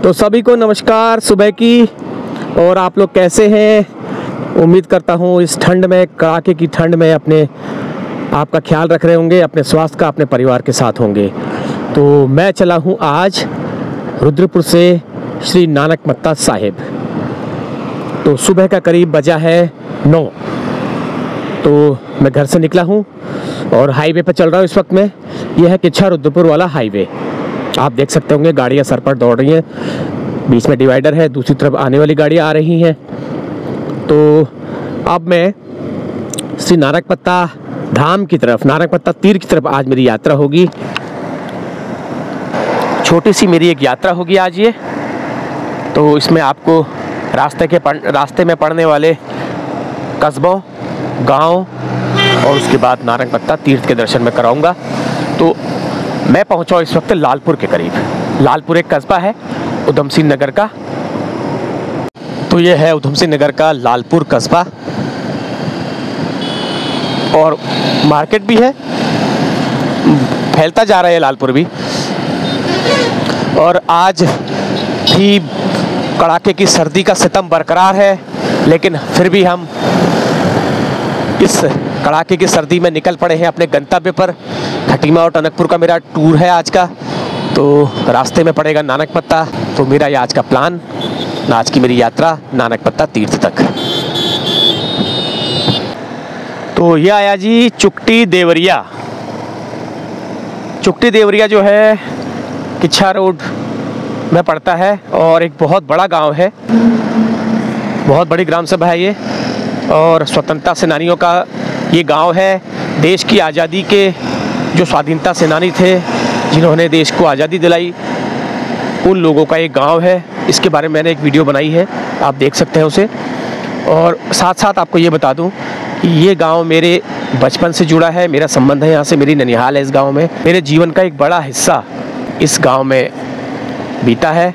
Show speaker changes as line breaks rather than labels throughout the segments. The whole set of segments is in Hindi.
तो सभी को नमस्कार सुबह की। और आप लोग कैसे हैं? उम्मीद करता हूँ इस ठंड में, कड़ाके की ठंड में अपने आपका ख्याल रख रहे होंगे, अपने स्वास्थ्य का, अपने परिवार के साथ होंगे। तो मैं चला हूँ आज रुद्रपुर से श्री नानकमत्ता साहिब। तो सुबह का करीब बजा है 9। तो मैं घर से निकला हूँ और हाईवे पर चल रहा हूँ इस वक्त में। यह है किच्छा रुद्रपुर वाला हाईवे। आप देख सकते होंगे गाड़ियाँ सर पर दौड़ रही हैं। बीच में डिवाइडर है, दूसरी तरफ आने वाली गाड़ियाँ आ रही हैं। तो अब मैं श्री नानकमत्ता धाम की तरफ, नानकमत्ता तीर्थ की तरफ आज मेरी यात्रा होगी। छोटी सी मेरी एक यात्रा होगी आज ये। तो इसमें आपको रास्ते में पड़ने वाले कस्बों, गांव और उसके बाद नानकमत्ता तीर्थ के दर्शन में कराऊंगा। तो मैं पहुंचा इस वक्त लालपुर के करीब। लालपुर एक कस्बा है उधम सिंह नगर का। तो ये है उधम सिंह नगर का लालपुर कस्बा और मार्केट भी है, फैलता जा रहा है लालपुर भी। और आज भी कड़ाके की सर्दी का सितम बरकरार है, लेकिन फिर भी हम इस कड़ाके की सर्दी में निकल पड़े हैं अपने गंतव्य पर। खटीमा और टनकपुर का मेरा टूर है आज का। तो रास्ते में पड़ेगा नानकमत्ता। तो मेरा ये आज का प्लान, आज की मेरी यात्रा नानकमत्ता तीर्थ तक। तो ये आया जी चुकटी देवरिया। चुकटी देवरिया जो है किच्छा रोड में पड़ता है और एक बहुत बड़ा गांव है, बहुत बड़ी ग्राम सभा है ये। और स्वतंत्रता सेनानियों का ये गांव है। देश की आज़ादी के जो स्वाधीनता सेनानी थे, जिन्होंने देश को आज़ादी दिलाई, उन लोगों का एक गांव है। इसके बारे में मैंने एक वीडियो बनाई है, आप देख सकते हैं उसे। और साथ साथ आपको ये बता दूं कि ये गांव मेरे बचपन से जुड़ा है, मेरा संबंध है यहाँ से, मेरी ननिहाल है इस गांव में। मेरे जीवन का एक बड़ा हिस्सा इस गांव में बीता है।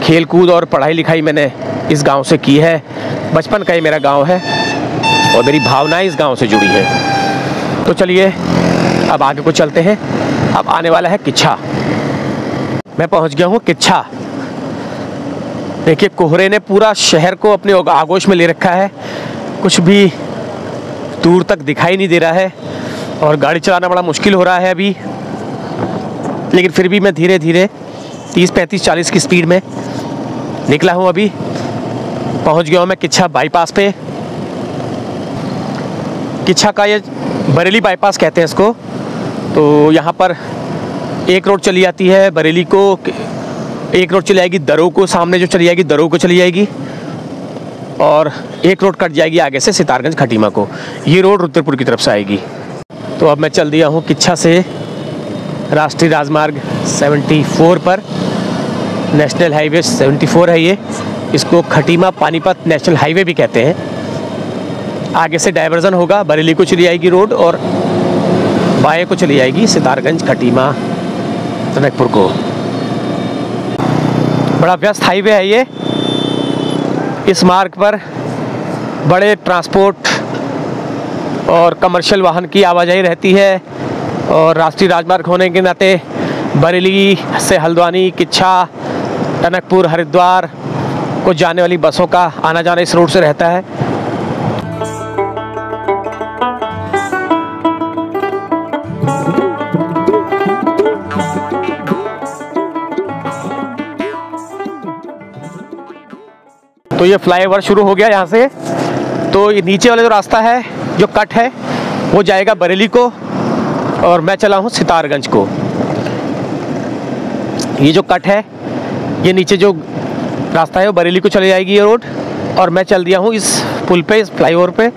खेल कूद और पढ़ाई लिखाई मैंने इस गांव से की है। बचपन का ये मेरा गांव है और मेरी भावनाएं इस गांव से जुड़ी हैं। तो चलिए अब आगे को चलते हैं। अब आने वाला है किच्छा। मैं पहुंच गया हूं किच्छा। देखिए कोहरे ने पूरा शहर को अपने आगोश में ले रखा है, कुछ भी दूर तक दिखाई नहीं दे रहा है और गाड़ी चलाना बड़ा मुश्किल हो रहा है अभी। लेकिन फिर भी मैं धीरे धीरे 30, 35, 40 की स्पीड में निकला हूं। अभी पहुंच गया हूं मैं किच्छा बाईपास पे। किच्छा का ये बरेली बाईपास कहते हैं इसको। तो यहाँ पर एक रोड चली जाती है बरेली को, एक रोड चली जाएगी दरों को, सामने जो चली जाएगी दरों को चली जाएगी, और एक रोड कट जाएगी आगे से सितारगंज खटीमा को। ये रोड रुद्रपुर की तरफ से आएगी। तो अब मैं चल दिया हूँ किच्छा से राष्ट्रीय राजमार्ग 74 पर। नेशनल हाईवे 74 है ये। इसको खटीमा पानीपत नेशनल हाईवे भी कहते हैं। आगे से डाइवर्जन होगा, बरेली को चली जाएगी रोड और बाएं को चली जाएगी सितारगंज खटीमा टनकपुर को। बड़ा व्यस्त हाईवे है ये। इस मार्ग पर बड़े ट्रांसपोर्ट और कमर्शियल वाहन की आवाजाही रहती है। और राष्ट्रीय राजमार्ग होने के नाते बरेली से हल्द्वानी, किच्छा, टनकपुर, हरिद्वार को जाने वाली बसों का आना जाना इस रोड से रहता है। तो ये फ्लाईओवर शुरू हो गया यहाँ से। तो ये नीचे वाला जो रास्ता है, जो कट है, वो जाएगा बरेली को और मैं चला हूँ सितारगंज को। ये जो कट है, ये नीचे जो रास्ता है वो बरेली को चली जाएगी ये रोड। और मैं चल दिया हूँ इस पुल पे, इस फ्लाईओवर पे।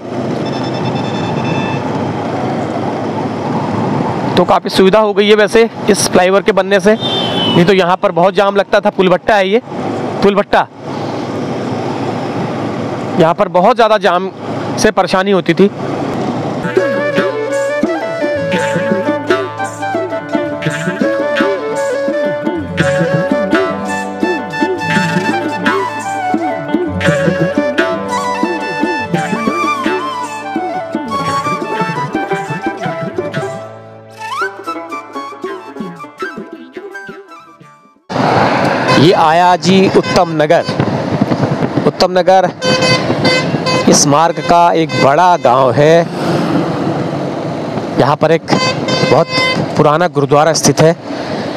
तो काफ़ी सुविधा हो गई है वैसे इस फ्लाईओवर के बनने से। नहीं तो यहाँ पर बहुत जाम लगता था। पुल भट्टा है ये, पुल भट्टा। यहाँ पर बहुत ज़्यादा जाम से परेशानी होती थी। ये आया जी उत्तम नगर। उत्तम नगर इस मार्ग का एक बड़ा गांव है। यहाँ पर एक बहुत पुराना गुरुद्वारा स्थित है,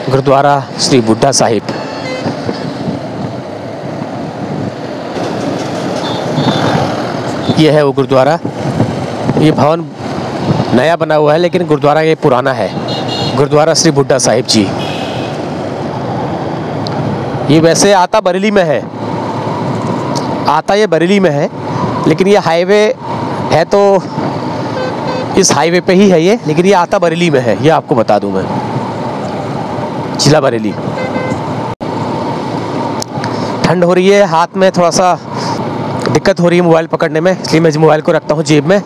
गुरुद्वारा श्री बुड्ढा साहिब। ये है वो गुरुद्वारा। ये भवन नया बना हुआ है लेकिन गुरुद्वारा ये पुराना है, गुरुद्वारा श्री बुड्ढा साहिब जी। ये वैसे आता बरेली में है, आता ये बरेली में है, लेकिन ये हाईवे है तो इस हाईवे पे ही है ये, लेकिन ये आता बरेली में है, ये आपको बता दूं मैं, जिला बरेली। ठंड हो रही है, हाथ में थोड़ा सा दिक्कत हो रही है मोबाइल पकड़ने में, इसलिए मैं मोबाइल को रखता हूँ जेब में।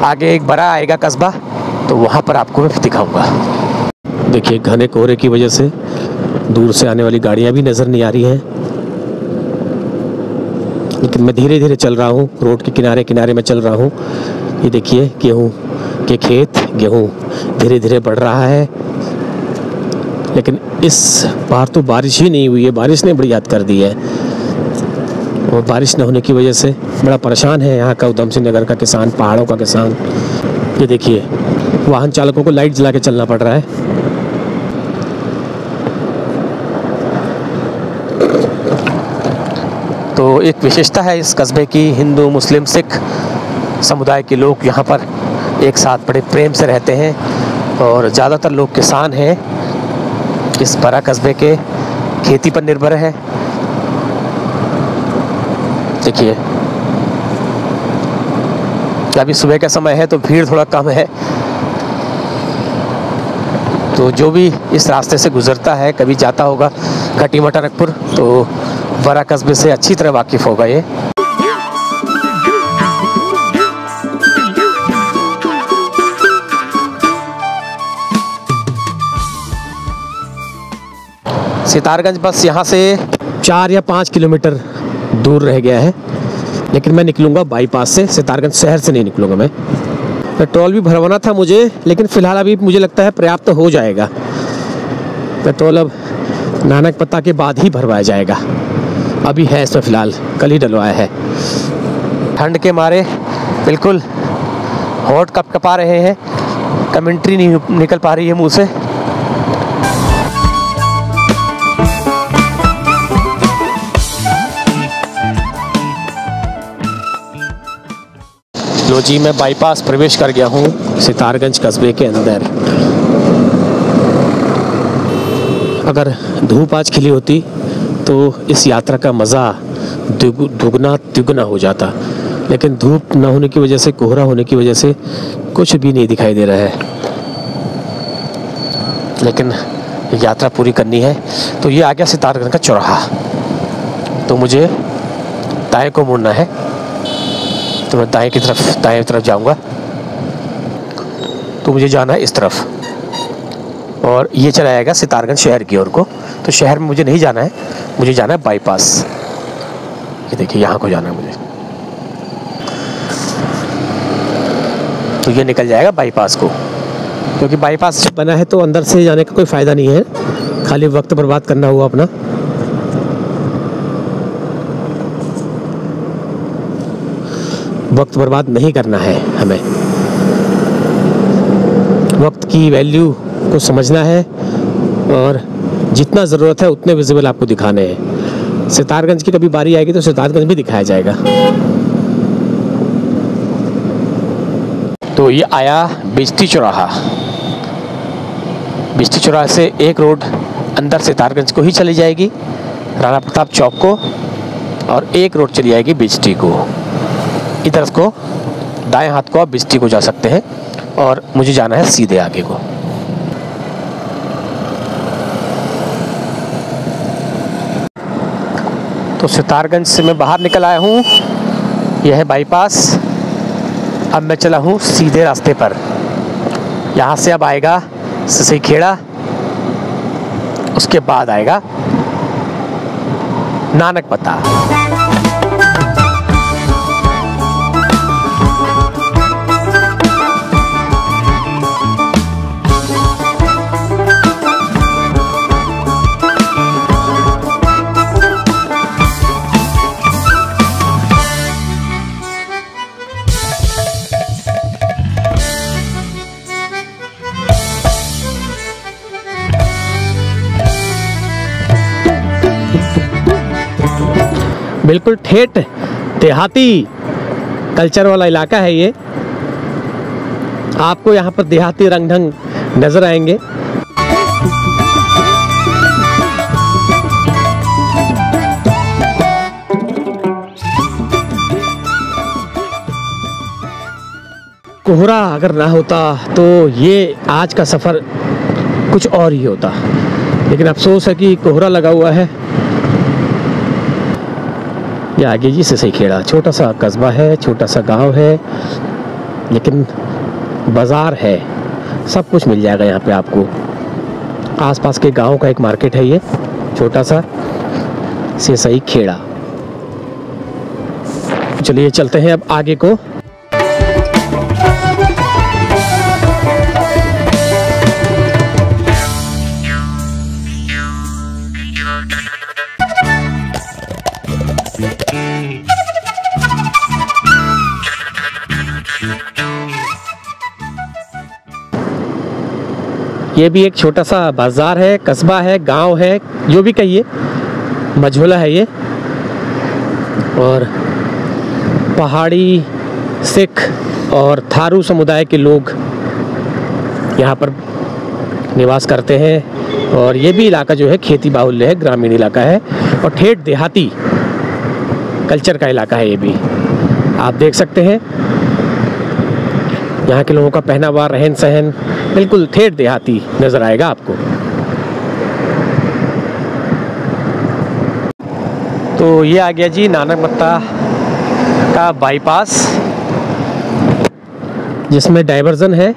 आगे एक बड़ा आएगा कस्बा, तो वहाँ पर आपको मैं दिखाऊंगा। देखिए घने कोहरे की वजह से दूर से आने वाली गाड़ियाँ भी नज़र नहीं आ रही हैं, लेकिन मैं धीरे धीरे चल रहा हूँ, रोड के किनारे किनारे में चल रहा हूँ। ये देखिए गेहूँ के खेत, गेहूँ धीरे धीरे बढ़ रहा है, लेकिन इस बार तो बारिश ही नहीं हुई है, बारिश ने बड़ी याद कर दी है। और बारिश न होने की वजह से बड़ा परेशान है यहाँ का उधम सिंह नगर का किसान, पहाड़ों का किसान। ये देखिए वाहन चालकों को लाइट जला के चलना पड़ रहा है। तो एक विशेषता है इस कस्बे की, हिंदू मुस्लिम सिख समुदाय के लोग यहाँ पर एक साथ बड़े प्रेम से रहते हैं और ज़्यादातर लोग किसान हैं। इस बड़ा कस्बे के खेती पर निर्भर है। देखिए अभी सुबह का समय है तो भीड़ थोड़ा कम है, तो जो भी इस रास्ते से गुजरता है, कभी जाता होगा खटीमा टनकपुर, तो बड़ा कस्बे से अच्छी तरह वाकिफ होगा ये। सितारगंज बस यहाँ से 4 या 5 किलोमीटर दूर रह गया है, लेकिन मैं निकलूँगा बाईपास से, सितारगंज शहर से नहीं निकलूँगा मैं। पेट्रोल भी भरवाना था मुझे, लेकिन फ़िलहाल अभी मुझे लगता है पर्याप्त हो जाएगा। पेट्रोल अब नानक पत्ता के बाद ही भरवाया जाएगा, अभी है इसमें फ़िलहाल, कल ही डलवाया है। ठंड के मारे बिल्कुल होंठ कपकपा रहे हैं, कमेंट्री नहीं निकल पा रही है मुँह से। लो जी, मैं बाईपास प्रवेश कर गया हूँ सितारगंज कस्बे के अंदर। अगर धूप आज खिली होती तो इस यात्रा का मज़ा दुगना तिगुना हो जाता, लेकिन धूप न होने की वजह से, कोहरा होने की वजह से कुछ भी नहीं दिखाई दे रहा है। लेकिन यात्रा पूरी करनी है। तो ये आ गया सितारगंज का चौराहा, तो मुझे दाएं को मुड़ना है, तो मैं दाएं तरफ जाऊंगा। तो मुझे जाना है इस तरफ और ये चला जाएगा सितारगंज शहर की ओर को। तो शहर में मुझे नहीं जाना है, मुझे जाना है बाईपास। ये देखिए यहाँ को जाना है मुझे, तो ये निकल जाएगा बाईपास को, क्योंकि बाईपास बना है तो अंदर से जाने का कोई फ़ायदा नहीं है, खाली वक्त बर्बाद करना हुआ अपना। वक्त बर्बाद नहीं करना है हमें, वक्त की वैल्यू को समझना है और जितना ज़रूरत है उतने विजिबल आपको दिखाने हैं। सितारगंज की कभी बारी आएगी तो सितारगंज भी दिखाया जाएगा। तो ये आया बिजती चौराहा। बिजती चौराहे से एक रोड अंदर सितारगंज को ही चली जाएगी, राणा प्रताप चौक को, और एक रोड चली जाएगी बिजती को। इधर को दाएं हाथ को आप बिजती को जा सकते हैं और मुझे जाना है सीधे आगे को। तो सितारगंज से मैं बाहर निकल आया हूँ, यह है बाईपास। अब मैं चला हूँ सीधे रास्ते पर। यहाँ से अब आएगा ससीखेड़ा, उसके बाद आएगा नानक पत्ता। बिल्कुल ठेठ देहाती कल्चर वाला इलाका है ये। आपको यहाँ पर देहाती रंग ढंग नजर आएंगे। कोहरा अगर ना होता तो ये आज का सफ़र कुछ और ही होता, लेकिन अफसोस है कि कोहरा लगा हुआ है। ये आगे जी से सही खेड़ा, छोटा सा कस्बा है, छोटा सा गांव है, लेकिन बाज़ार है, सब कुछ मिल जाएगा यहाँ पे आपको। आसपास के गांव का एक मार्केट है ये, छोटा सा से सही खेड़ा। चलिए चलते हैं अब आगे को। ये भी एक छोटा सा बाजार है, कस्बा है, गांव है, जो भी कहिए, मझोला है ये। और पहाड़ी, सिख और थारू समुदाय के लोग यहाँ पर निवास करते हैं। और ये भी इलाका जो है खेती बाहुल्य है, ग्रामीण इलाका है और ठेठ देहाती कल्चर का इलाका है। ये भी आप देख सकते हैं यहाँ के लोगों का पहनावा, रहन सहन बिल्कुल ठेठ देहाती नज़र आएगा आपको। तो ये आ गया जी नानकमत्ता का बाईपास, जिसमें डाइवर्जन है।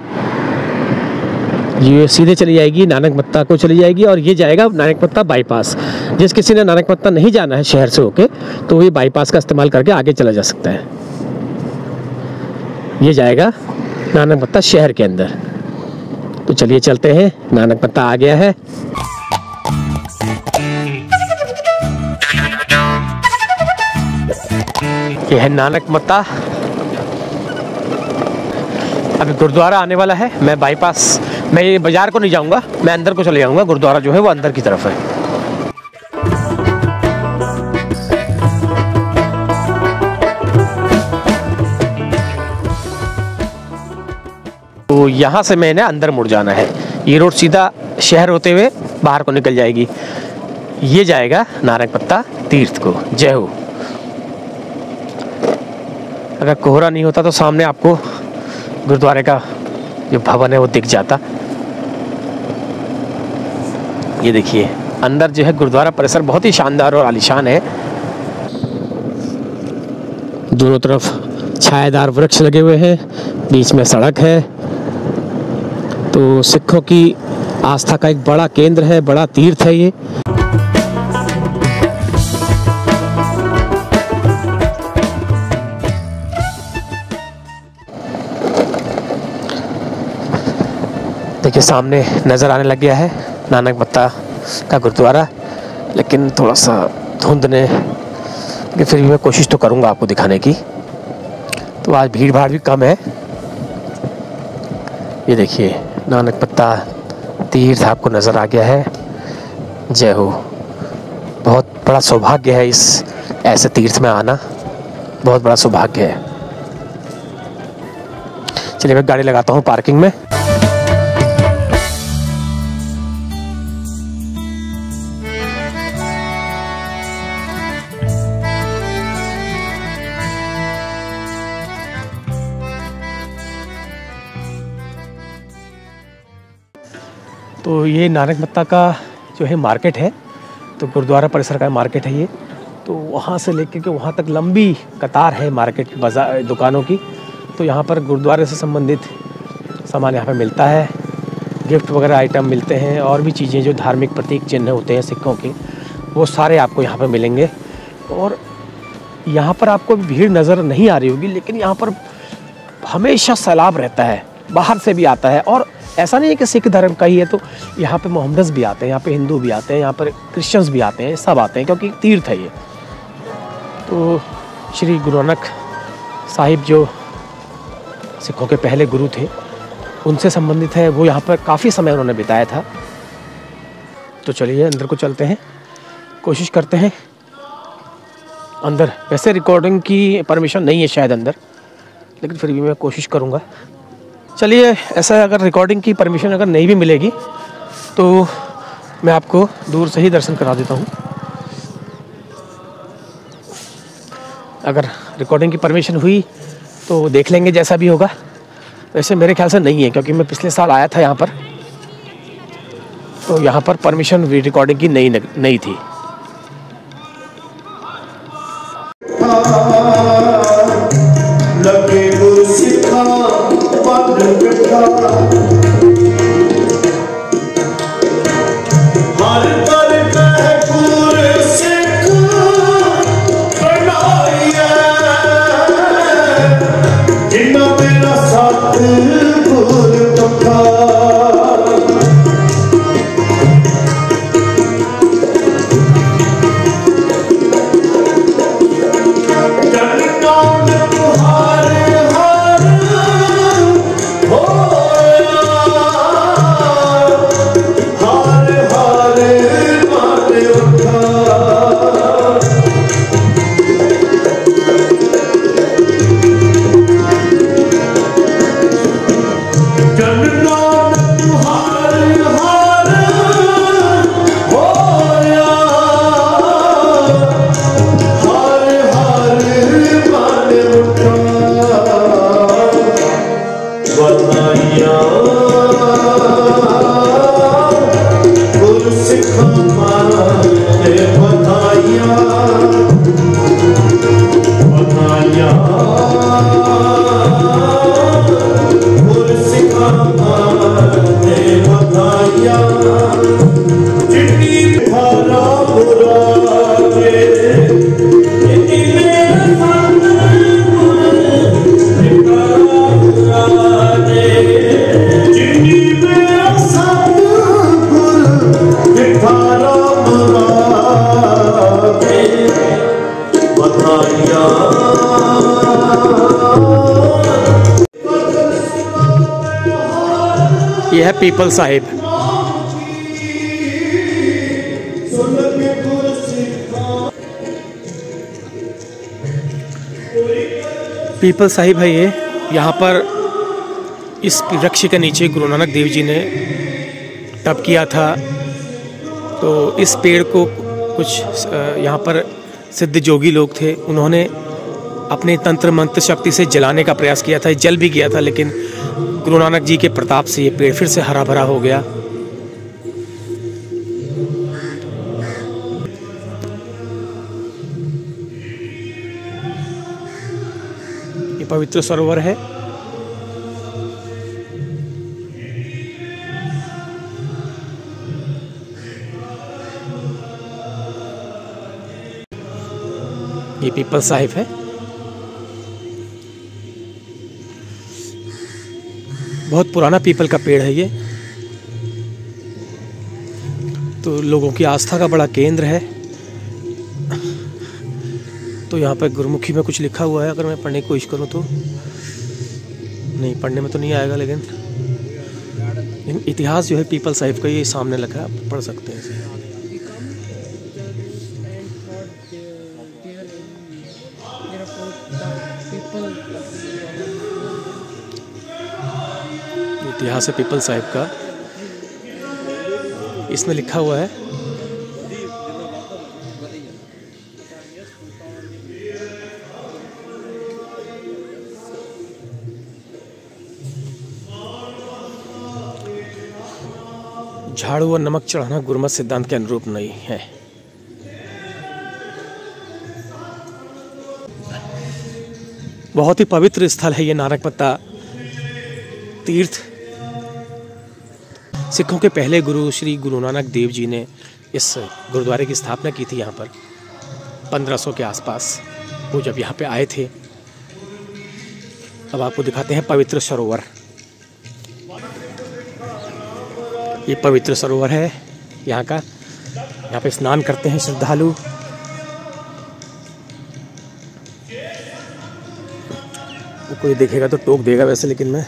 ये सीधे चली जाएगी नानकमत्ता को चली जाएगी और ये जाएगा नानकमत्ता बाईपास। जिस किसी ने नानकमत्ता नहीं जाना है शहर से होके, तो ये बाईपास का इस्तेमाल करके आगे चला जा सकता है। ये जाएगा नानकमत्ता शहर के अंदर। तो चलिए चलते हैं, नानकमत्ता आ गया है। ये है नानकमत्ता। अभी गुरुद्वारा आने वाला है। मैं बाईपास, मैं ये बाजार को नहीं जाऊंगा, मैं अंदर को चले जाऊंगा। गुरुद्वारा जो है वो अंदर की तरफ है। तो यहाँ से मैंने अंदर मुड़ जाना है। ये रोड सीधा शहर होते हुए बाहर को निकल जाएगी। ये जाएगा नानकमत्ता तीर्थ को। जय हो। अगर कोहरा नहीं होता तो सामने आपको गुरुद्वारे का जो भवन है वो दिख जाता। ये देखिए अंदर जो है गुरुद्वारा परिसर बहुत ही शानदार और आलीशान है। दोनों तरफ छायादार वृक्ष लगे हुए हैं, बीच में सड़क है। तो सिखों की आस्था का एक बड़ा केंद्र है, बड़ा तीर्थ है ये। देखिए सामने नज़र आने लग गया है नानकमत्ता का गुरुद्वारा, लेकिन थोड़ा सा धुंध ने, लेकिन फिर भी मैं कोशिश तो करूँगा आपको दिखाने की। तो आज भीड़ भाड़ भी कम है। ये देखिए नानकमत्ता तीर्थ आपको नज़र आ गया है। जय हो। बहुत बड़ा सौभाग्य है इस ऐसे तीर्थ में आना, बहुत बड़ा सौभाग्य है। चलिए मैं गाड़ी लगाता हूँ पार्किंग में। तो ये नानकमत्ता का जो है मार्केट है, तो गुरुद्वारा परिसर का मार्केट है ये। तो वहाँ से लेकर के वहाँ तक लंबी कतार है मार्केट बाजार दुकानों की। तो यहाँ पर गुरुद्वारे से संबंधित सामान यहाँ पर मिलता है, गिफ्ट वगैरह आइटम मिलते हैं, और भी चीज़ें जो धार्मिक प्रतीक चिन्ह होते हैं सिखों के, वो सारे आपको यहाँ पर मिलेंगे। और यहाँ पर आपको भीड़ नज़र नहीं आ रही होगी, लेकिन यहाँ पर हमेशा सैलाब रहता है, बाहर से भी आता है। और ऐसा नहीं है कि सिख धर्म का ही है, तो यहाँ पे मोहम्मदस भी आते हैं, यहाँ पे हिंदू भी आते हैं, यहाँ पर क्रिश्चियंस भी आते हैं, सब आते हैं, क्योंकि तीर्थ है ये। तो श्री गुरु नानक साहिब जो सिखों के पहले गुरु थे, उनसे संबंधित है। वो यहाँ पर काफ़ी समय उन्होंने बिताया था। तो चलिए अंदर को चलते हैं, कोशिश करते हैं अंदर। वैसे रिकॉर्डिंग की परमिशन नहीं है शायद अंदर, लेकिन फिर भी मैं कोशिश करूँगा। चलिए, ऐसा है, अगर रिकॉर्डिंग की परमिशन अगर नहीं भी मिलेगी तो मैं आपको दूर से ही दर्शन करा देता हूँ। अगर रिकॉर्डिंग की परमिशन हुई तो देख लेंगे जैसा भी होगा। वैसे मेरे ख्याल से नहीं है, क्योंकि मैं पिछले साल आया था यहाँ पर, तो यहाँ पर परमिशन रिकॉर्डिंग की नहीं थी। यह है पीपल साहिब। पीपल साहिब है ये। यहाँ पर इस वृक्ष के नीचे गुरु नानक देव जी ने तप किया था। तो इस पेड़ को कुछ यहाँ पर सिद्ध जोगी लोग थे, उन्होंने अपने तंत्र मंत्र शक्ति से जलाने का प्रयास किया था। जल भी गया था, लेकिन गुरु नानक जी के प्रताप से ये पेड़ फिर से हरा भरा हो गया। ये पवित्र सरोवर है। ये पीपल साहिब है। बहुत पुराना पीपल का पेड़ है ये। तो लोगों की आस्था का बड़ा केंद्र है। तो यहाँ पर गुरुमुखी में कुछ लिखा हुआ है, अगर मैं पढ़ने की कोशिश करूँ तो नहीं, पढ़ने में तो नहीं आएगा, लेकिन इतिहास जो है पीपल साहिब का ये सामने लिखा है, आप पढ़ सकते हैं इसे। इतिहास है पीपल साहिब का, इसमें लिखा हुआ है झाड़ू और नमक चढ़ाना गुरुमत सिद्धांत के अनुरूप नहीं है। बहुत ही पवित्र स्थल है ये नानकपत्ता तीर्थ। सिखों के पहले गुरु श्री गुरु नानक देव जी ने इस गुरुद्वारे की स्थापना की थी यहाँ पर 1500 के आसपास, वो जब यहाँ पे आए थे। अब आपको दिखाते हैं पवित्र सरोवर। ये पवित्र सरोवर है यहाँ का। यहाँ पे स्नान करते हैं श्रद्धालु। कोई देखेगा तो टोक देगा वैसे, लेकिन मैं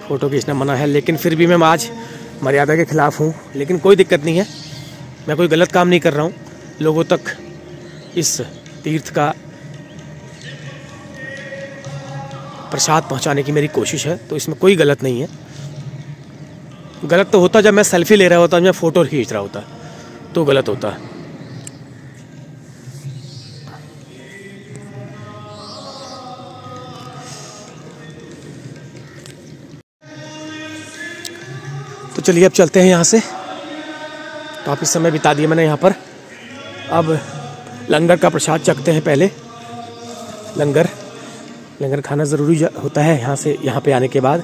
फोटो खींचना मना है, लेकिन फिर भी मैं आज मर्यादा के खिलाफ हूँ। लेकिन कोई दिक्कत नहीं है, मैं कोई गलत काम नहीं कर रहा हूँ, लोगों तक इस तीर्थ का प्रसाद पहुँचाने की मेरी कोशिश है, तो इसमें कोई गलत नहीं है। गलत तो होता जब मैं सेल्फी ले रहा होता, मैं फ़ोटो खींच रहा होता, तो गलत होता। तो चलिए अब चलते हैं यहाँ से। काफ़ी समय बिता दिया मैंने यहाँ पर, अब लंगर का प्रसाद चखते हैं। पहले लंगर खाना ज़रूरी होता है यहाँ पे आने के बाद।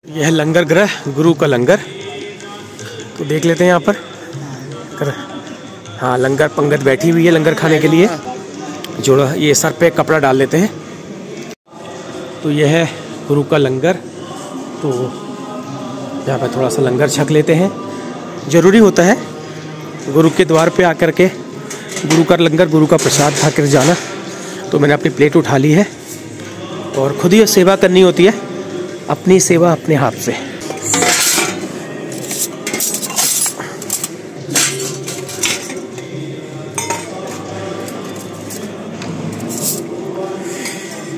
यह है लंगर गृह, गुरु का लंगर। तो देख लेते हैं यहाँ पर। हाँ, लंगर पंगत बैठी हुई है लंगर खाने के लिए। जोड़ा ये सर पे कपड़ा डाल लेते हैं। तो यह है गुरु का लंगर। तो यहाँ पर थोड़ा सा लंगर छक लेते हैं। ज़रूरी होता है गुरु के द्वार पे आकर के गुरु का लंगर, गुरु का प्रसाद खा कर जाना। तो मैंने अपनी प्लेट उठा ली है और खुद ही सेवा करनी होती है, अपनी सेवा अपने हाथ से।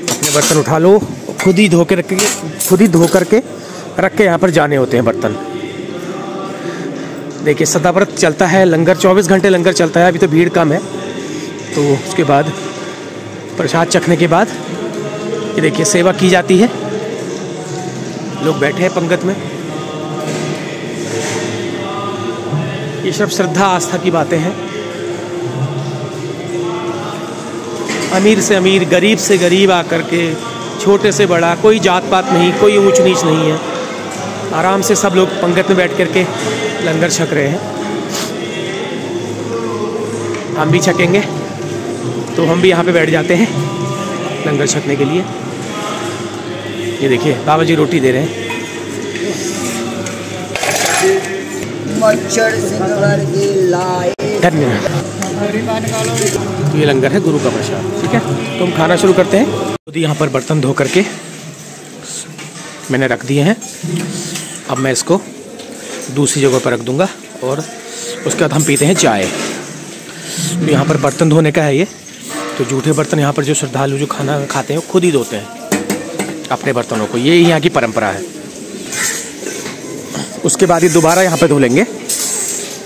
अपने बर्तन उठा लो, खुद ही धो करके रख के यहाँ पर जाने होते हैं बर्तन। देखिए सदाव्रत चलता है लंगर, 24 घंटे लंगर चलता है। अभी तो भीड़ कम है। तो उसके बाद प्रसाद चखने के बाद ये देखिए सेवा की जाती है। लोग बैठे हैं पंगत में। ये सब श्रद्धा आस्था की बातें हैं। अमीर से अमीर, गरीब से गरीब आकर के, छोटे से बड़ा, कोई जात पात नहीं, कोई ऊंच नीच नहीं है। आराम से सब लोग पंगत में बैठ करके लंगर छक रहे हैं। हम भी छकेंगे, तो हम भी यहाँ पे बैठ जाते हैं लंगर छकने के लिए। ये देखिए बाबा जी रोटी दे रहे हैं। धन्यवाद। ये लंगर है गुरु का प्रसाद। ठीक है, तो हम खाना शुरू करते हैं। खुद यहाँ पर बर्तन धो करके मैंने रख दिए हैं। अब मैं इसको दूसरी जगह पर रख दूंगा और उसके बाद हम पीते हैं चाय। तो यहाँ पर बर्तन धोने का है ये। तो जूठे बर्तन यहाँ पर जो श्रद्धालु जो खाना खाते हैं वो खुद ही धोते हैं अपने बर्तनों को। ये यहाँ की परंपरा है। उसके बाद ये दोबारा यहाँ पे धो लेंगे।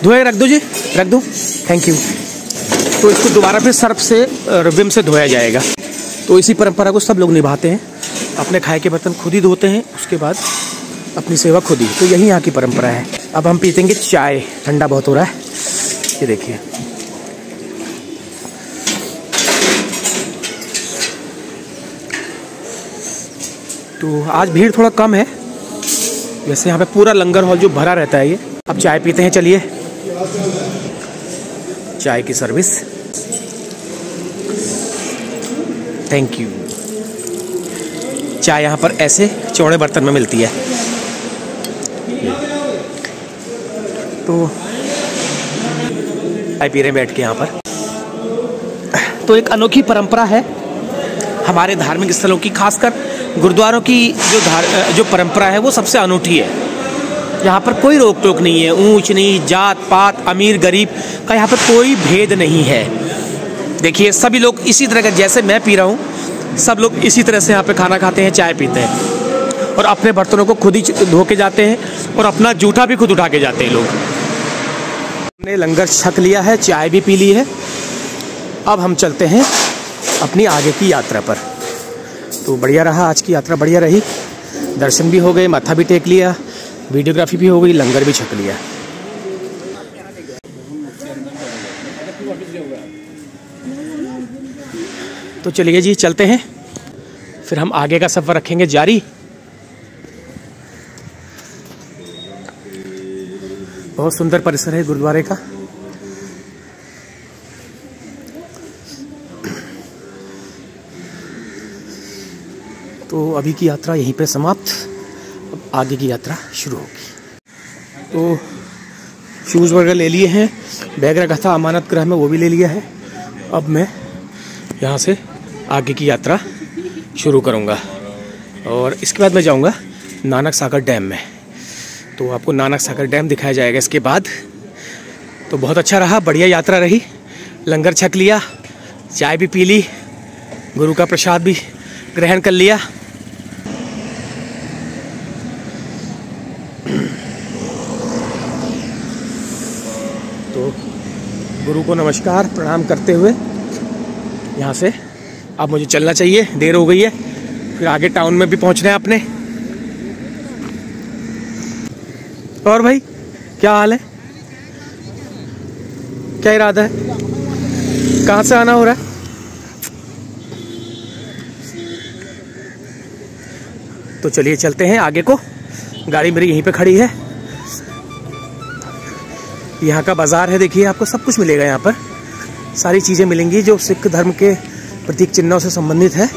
धोए रख दो जी, रख दो, थैंक यू। तो इसको दोबारा फिर सर्फ से, विम से धोया जाएगा। तो इसी परंपरा को सब लोग निभाते हैं। अपने खाए के बर्तन खुद ही धोते हैं, उसके बाद अपनी सेवा खुद ही। तो यही यहाँ की परंपरा है। अब हम पीतेंगे चाय। ठंडा बहुत हो रहा है, ये देखिए। तो आज भीड़ थोड़ा कम है, वैसे यहाँ पे पूरा लंगर हॉल जो भरा रहता है ये। अब चाय पीते हैं, चलिए। चाय की सर्विस, थैंक यू। चाय यहाँ पर ऐसे चौड़े बर्तन में मिलती है। तो चाय पी रहे हैं बैठ के यहाँ पर। तो एक अनोखी परंपरा है हमारे धार्मिक स्थलों की, खासकर गुरुद्वारों की जो परंपरा है वो सबसे अनूठी है। यहाँ पर कोई रोक टोक नहीं है, ऊंच नीच, जात पात, अमीर गरीब का यहाँ पर कोई भेद नहीं है। देखिए सभी लोग इसी तरह का, जैसे मैं पी रहा हूँ, सब लोग इसी तरह से यहाँ पे खाना खाते हैं, चाय पीते हैं और अपने बर्तनों को खुद ही धो के जाते हैं और अपना जूठा भी खुद उठा के जाते हैं लोग। हमने लंगर छक लिया है, चाय भी पी ली है। अब हम चलते हैं अपनी आगे की यात्रा पर। तो बढ़िया रहा, आज की यात्रा बढ़िया रही। दर्शन भी हो गए, माथा भी टेक लिया, वीडियोग्राफी भी हो गई, लंगर भी छक लिया। तो चलिए जी चलते हैं, फिर हम आगे का सफ़र रखेंगे जारी। बहुत सुंदर परिसर है गुरुद्वारे का। तो अभी की यात्रा यहीं पे समाप्त, अब आगे की यात्रा शुरू होगी। तो शूज़ वगैरह ले लिए हैं, बैग रखा था अमानत गृह में वो भी ले लिया है। अब मैं यहाँ से आगे की यात्रा शुरू करूँगा और इसके बाद मैं जाऊँगा नानक सागर डैम में। तो आपको नानक सागर डैम दिखाया जाएगा इसके बाद। तो बहुत अच्छा रहा, बढ़िया यात्रा रही। लंगर छक लिया, चाय भी पी ली, गुरु का प्रसाद भी ग्रहण कर लिया। तो गुरु को नमस्कार प्रणाम करते हुए यहाँ से अब मुझे चलना चाहिए, देर हो गई है, फिर आगे टाउन में भी पहुँचना है अपने। और भाई क्या हाल है, क्या इरादा है, कहाँ से आना हो रहा है? तो चलिए चलते हैं आगे को, गाड़ी मेरी यहीं पे खड़ी है। यहाँ का बाजार है, देखिए आपको सब कुछ मिलेगा यहाँ पर, सारी चीज़ें मिलेंगी जो सिख धर्म के प्रतीक चिन्हों से संबंधित है,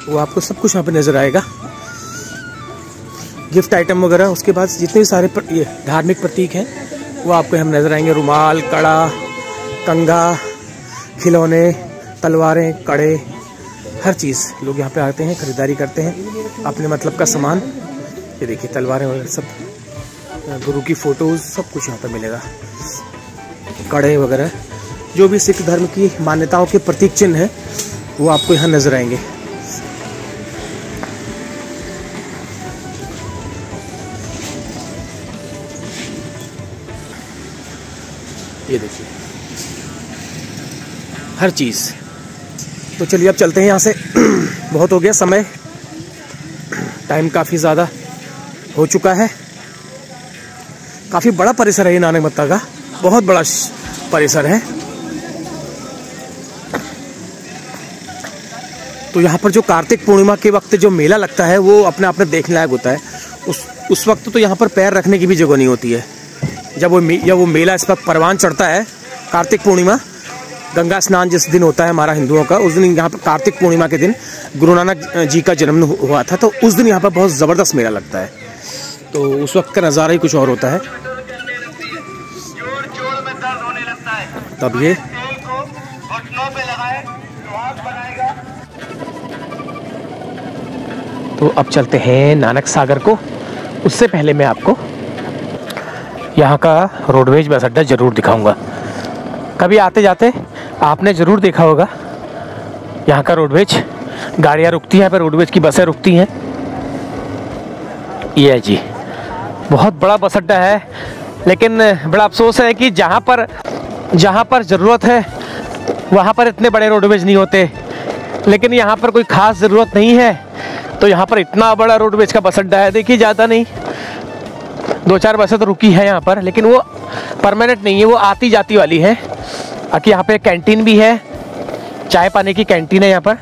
वो आपको सब कुछ यहाँ पे नज़र आएगा। गिफ्ट आइटम वगैरह, उसके बाद जितने भी सारे ये धार्मिक प्रतीक हैं वो आपको हम नज़र आएंगे। रुमाल, कड़ा, कंघा, खिलौने, तलवारें, कड़े, हर चीज़ लोग यहाँ पे आते हैं, खरीदारी करते हैं अपने मतलब का सामान। ये देखिए तलवारें वगैरह सब, गुरु की फ़ोटोज़, सब कुछ यहाँ पे मिलेगा। कड़े वगैरह जो भी सिख धर्म की मान्यताओं के प्रतीक चिन्ह हैं वो आपको यहाँ नज़र आएंगे। ये देखिए हर चीज़। तो चलिए अब चलते हैं यहाँ से, बहुत हो गया समय, टाइम काफ़ी ज़्यादा हो चुका है। काफ़ी बड़ा परिसर है ये नानक मत्ता का, बहुत बड़ा परिसर है। तो यहाँ पर जो कार्तिक पूर्णिमा के वक्त जो मेला लगता है वो अपने आप में देखने लायक होता है। उस वक्त तो यहाँ पर पैर रखने की भी जगह नहीं होती है। जब वो मेला इस वक्त परवान चढ़ता है, कार्तिक पूर्णिमा, गंगा स्नान जिस दिन होता है हमारा हिंदुओं का, उस दिन यहाँ पर कार्तिक पूर्णिमा के दिन गुरु नानक जी का जन्म हुआ था, तो उस दिन यहाँ पर बहुत ज़बरदस्त मेला लगता है। तो उस वक्त का नज़ारा ही कुछ और होता है। तब ये तो अब चलते हैं नानक सागर को। उससे पहले मैं आपको यहाँ का रोडवेज बस अड्डा ज़रूर दिखाऊंगा। कभी आते जाते आपने ज़रूर देखा होगा यहाँ का रोडवेज, गाड़ियाँ रुकती हैं, पर रोडवेज की बसें रुकती हैं। ये है जी, बहुत बड़ा बस अड्डा है, लेकिन बड़ा अफसोस है कि जहाँ पर ज़रूरत है वहाँ पर इतने बड़े रोडवेज नहीं होते। लेकिन यहाँ पर कोई ख़ास ज़रूरत नहीं है तो यहाँ पर इतना बड़ा रोडवेज का बस अड्डा है। देखिए ज़्यादा नहीं, 2-4 बसें तो रुकी है यहाँ पर, लेकिन वो परमानेंट नहीं है, वो आती जाती वाली है। बाकी यहाँ पे कैंटीन भी है, चाय पानी की कैंटीन है यहाँ पर।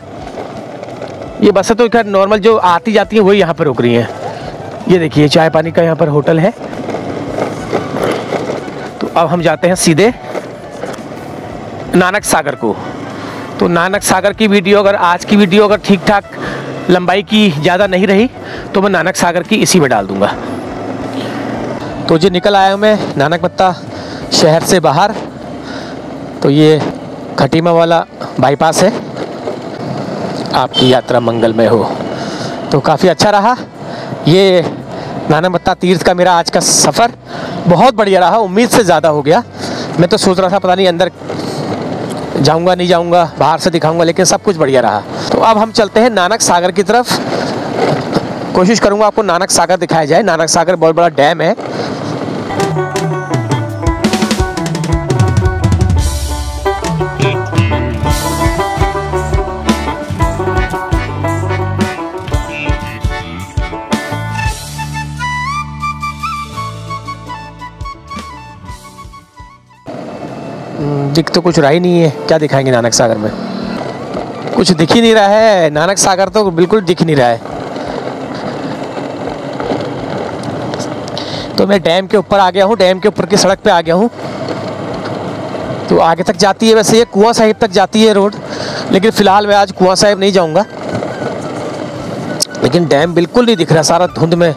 ये बसें तो खैर नॉर्मल जो आती जाती हैं वही यहाँ पर रुक रही हैं। ये देखिए चाय पानी का यहाँ पर होटल है। तो अब हम जाते हैं सीधे नानक सागर को। तो नानक सागर की वीडियो, अगर आज की वीडियो अगर ठीक ठाक लंबाई की ज़्यादा नहीं रही तो मैं नानक सागर की इसी में डाल दूँगा। तो जी निकल आया मैं नानक मत्ता शहर से बाहर। तो ये खटीमा वाला बाईपास है। आपकी यात्रा मंगलमय हो। तो काफ़ी अच्छा रहा ये नानक मत्ता तीर्थ का मेरा आज का सफ़र, बहुत बढ़िया रहा, उम्मीद से ज़्यादा हो गया। मैं तो सोच रहा था पता नहीं अंदर जाऊंगा नहीं जाऊंगा, बाहर से दिखाऊंगा, लेकिन सब कुछ बढ़िया रहा। तो अब हम चलते हैं नानक सागर की तरफ। कोशिश करूंगा आपको नानक सागर दिखाया जाए। नानक सागर बहुत बड़ा डैम है। दिख तो कुछ रहा ही नहीं है, क्या दिखाएंगे नानक सागर में, कुछ दिख ही नहीं रहा है। नानक सागर तो बिल्कुल दिख नहीं रहा है। तो मैं डैम के ऊपर आ गया हूँ, डैम के ऊपर की सड़क पे आ गया हूँ। तो आगे तक जाती है, वैसे ये कुआं साहिब तक जाती है रोड, लेकिन फ़िलहाल मैं आज कुआं साहिब नहीं जाऊँगा। लेकिन डैम बिल्कुल नहीं दिख रहा, सारा धुंध में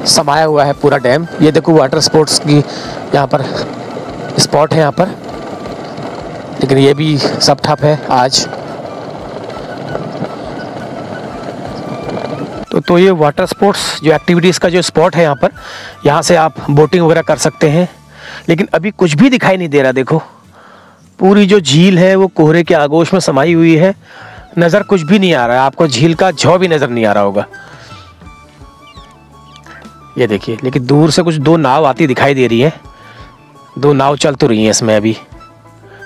समाया हुआ है पूरा डैम। ये देखो वाटर स्पोर्ट्स की यहाँ पर स्पॉट है यहाँ पर, लेकिन ये भी सब ठप है आज। तो तो ये वाटर स्पोर्ट्स जो एक्टिविटीज़ का जो स्पॉट है यहाँ से आप बोटिंग वगैरह कर सकते हैं। लेकिन अभी कुछ भी दिखाई नहीं दे रहा। देखो पूरी जो झील है वो कोहरे के आगोश में समाई हुई है, नज़र कुछ भी नहीं आ रहा है। आपको झील का झौ भी नज़र नहीं आ रहा होगा। ये देखिए, लेकिन दूर से कुछ 2 नाव आती दिखाई दे रही है। 2 नाव चल तो रही हैं इसमें, अभी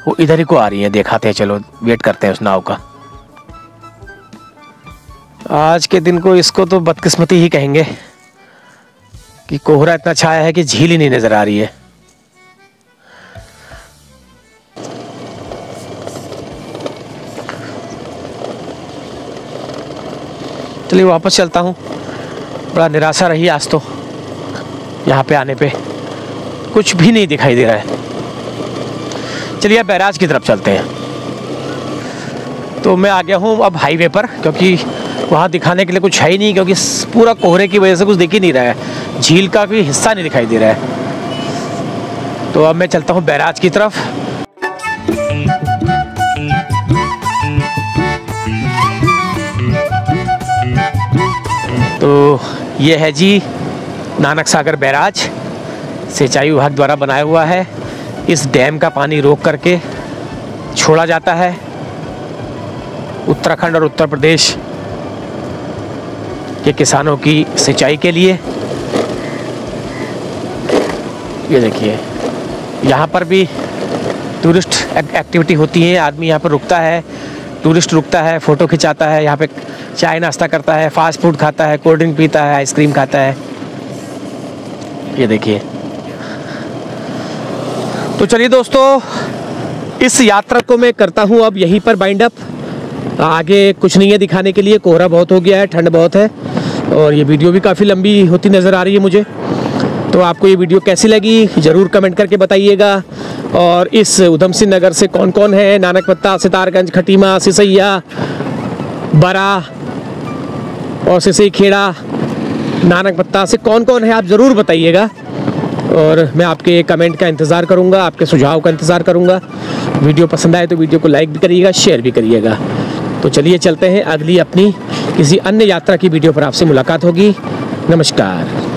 वो इधर ही को आ रही हैं। दिखाते हैं, चलो वेट करते हैं उस नाव का। आज के दिन को इसको तो बदकिस्मती ही कहेंगे कि कोहरा इतना छाया है कि झील ही नहीं नजर आ रही है। चलिए वापस चलता हूँ। बड़ा निराशा रही आज तो, यहाँ पे आने पे कुछ भी नहीं दिखाई दे रहा है। चलिए बैराज की तरफ चलते हैं। तो मैं आ गया हूँ अब हाईवे पर, क्योंकि वहाँ दिखाने के लिए कुछ है ही नहीं, क्योंकि पूरा कोहरे की वजह से कुछ दिख ही नहीं रहा है। झील का कोई हिस्सा नहीं दिखाई दे रहा है। तो अब मैं चलता हूँ बैराज की तरफ। तो ये है जी नानक सागर बैराज, सिंचाई विभाग द्वारा बनाया हुआ है। इस डैम का पानी रोक करके छोड़ा जाता है उत्तराखंड और उत्तर प्रदेश के किसानों की सिंचाई के लिए। ये देखिए, यहाँ पर भी टूरिस्ट एक्टिविटी होती है। आदमी यहाँ पर रुकता है, टूरिस्ट रुकता है, फ़ोटो खिंचाता है, यहाँ पे चाय नाश्ता करता है, फास्ट फूड खाता है, कोल्ड ड्रिंक पीता है, आइसक्रीम खाता है। ये देखिए। तो चलिए दोस्तों, इस यात्रा को मैं करता हूँ अब यहीं पर बाइंड अप। आगे कुछ नहीं है दिखाने के लिए, कोहरा बहुत हो गया है, ठंड बहुत है, और ये वीडियो भी काफ़ी लंबी होती नज़र आ रही है मुझे। तो आपको ये वीडियो कैसी लगी ज़रूर कमेंट करके बताइएगा। और इस उधम सिंह नगर से कौन कौन है, नानकपत्ता, सितारगंज, खटीमा, सिसैया, बरा और सिसई खेड़ा, नानकपत्ता से कौन कौन है आप ज़रूर बताइएगा। और मैं आपके कमेंट का इंतज़ार करूंगा, आपके सुझाव का इंतज़ार करूंगा। वीडियो पसंद आए तो वीडियो को लाइक भी करिएगा, शेयर भी करिएगा। तो चलिए चलते हैं, अगली अपनी किसी अन्य यात्रा की वीडियो पर आपसे मुलाकात होगी। नमस्कार।